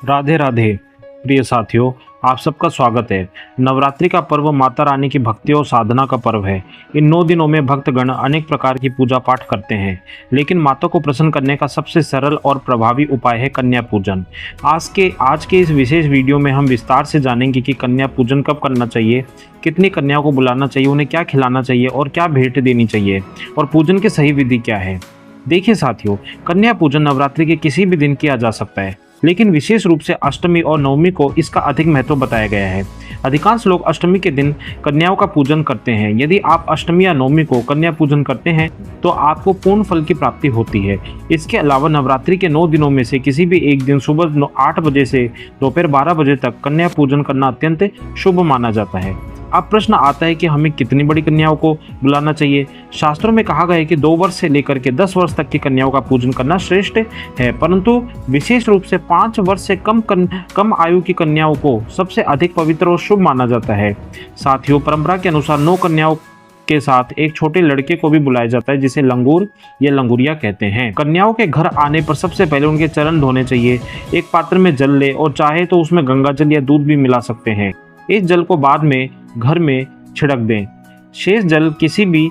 राधे राधे प्रिय साथियों, आप सबका स्वागत है। नवरात्रि का पर्व माता रानी की भक्ति और साधना का पर्व है। इन 9 दिनों में भक्तगण अनेक प्रकार की पूजा पाठ करते हैं, लेकिन माता को प्रसन्न करने का सबसे सरल और प्रभावी उपाय है कन्या पूजन। आज के इस विशेष वीडियो में हम विस्तार से जानेंगे कि कन्या पूजन कब करना चाहिए, कितनी कन्याओं को बुलाना चाहिए, उन्हें क्या खिलाना चाहिए और क्या भेंट देनी चाहिए, और पूजन की सही विधि क्या है। देखिए साथियों, कन्या पूजन नवरात्रि के किसी भी दिन किया जा सकता है, लेकिन विशेष रूप से अष्टमी और नवमी को इसका अधिक महत्व बताया गया है। अधिकांश लोग अष्टमी के दिन कन्याओं का पूजन करते हैं। यदि आप अष्टमी या नवमी को कन्या पूजन करते हैं तो आपको पूर्ण फल की प्राप्ति होती है। इसके अलावा नवरात्रि के 9 दिनों में से किसी भी एक दिन सुबह 8 बजे से दोपहर 12 बजे तक कन्या पूजन करना अत्यंत शुभ माना जाता है। अब प्रश्न आता है कि हमें कितनी बड़ी कन्याओं को बुलाना चाहिए। शास्त्रों में कहा गया है कि 2 वर्ष से लेकर के 10 वर्ष तक की कन्याओं का पूजन करना श्रेष्ठ है, परंतु विशेष रूप से 5 वर्ष से कम आयु की कन्याओं को सबसे अधिक पवित्र और शुभ माना जाता है। साथियों, परंपरा के अनुसार 9 कन्याओं के साथ एक छोटे लड़के को भी बुलाया जाता है, जिसे लंगूर या लंगुरिया कहते हैं। कन्याओं के घर आने पर सबसे पहले उनके चरण धोने चाहिए। एक पात्र में जल ले और चाहे तो उसमें गंगा जल या दूध भी मिला सकते हैं। इस जल को बाद में घर में छिड़क दें। शेष जल किसी भी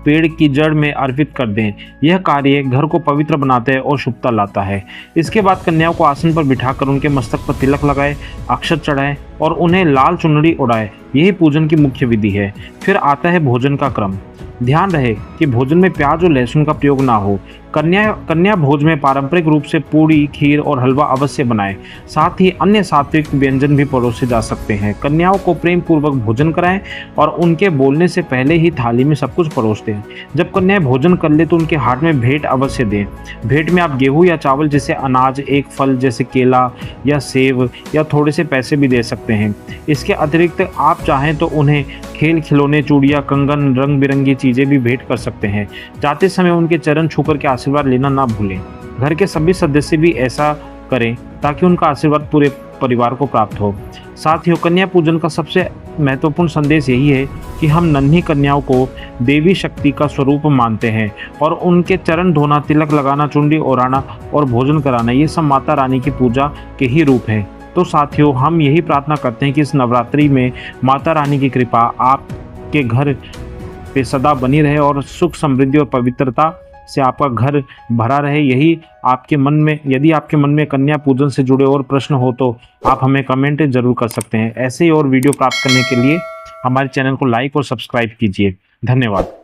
पेड़ की जड़ में अर्पित कर दें। यह कार्य घर को पवित्र बनाता है और शुभता लाता है। इसके बाद कन्याओं को आसन पर बिठाकर उनके मस्तक पर तिलक लगाए, अक्षत चढ़ाए और उन्हें लाल चुनरी उड़ाए। यही पूजन की मुख्य विधि है। फिर आता है भोजन का क्रम। ध्यान रहे कि भोजन में प्याज और लहसुन का प्रयोग ना हो। कन्या भोज में पारंपरिक रूप से पूड़ी, खीर और हलवा अवश्य बनाएं। साथ ही अन्य सात्विक व्यंजन भी परोसे जा सकते हैं। कन्याओं को प्रेम पूर्वक भोजन कराएं और उनके बोलने से पहले ही थाली में सब कुछ परोस दें। जब कन्याएं भोजन कर ले तो उनके हाथ में भेंट अवश्य दें। भेंट में आप गेहूं या चावल जैसे अनाज, एक फल जैसे केला या सेब या थोड़े से पैसे भी दे सकते हैं। इसके अतिरिक्त आप चाहें तो उन्हें खेल खिलौने, चूड़ियाँ, कंगन, रंग बिरंगी चीज़ें भी भेंट कर सकते हैं। जाते समय उनके चरण छूकर के आशीर्वाद लेना ना भूलें। घर के सभी सदस्य भी ऐसा करें ताकि उनका आशीर्वाद पूरे परिवार को प्राप्त हो। साथ ही कन्या पूजन का सबसे महत्वपूर्ण संदेश यही है कि हम नन्ही कन्याओं को देवी शक्ति का स्वरूप मानते हैं और उनके चरण धोना, तिलक लगाना, चुंडी ओढ़ाना और भोजन कराना, ये सब माता रानी की पूजा के ही रूप हैं। तो साथियों, हम यही प्रार्थना करते हैं कि इस नवरात्रि में माता रानी की कृपा आपके घर पे सदा बनी रहे और सुख, समृद्धि और पवित्रता से आपका घर भरा रहे। यही आपके मन में, यदि आपके मन में कन्या पूजन से जुड़े और प्रश्न हो तो आप हमें कमेंट जरूर कर सकते हैं। ऐसे ही और वीडियो प्राप्त करने के लिए हमारे चैनल को लाइक और सब्सक्राइब कीजिए। धन्यवाद।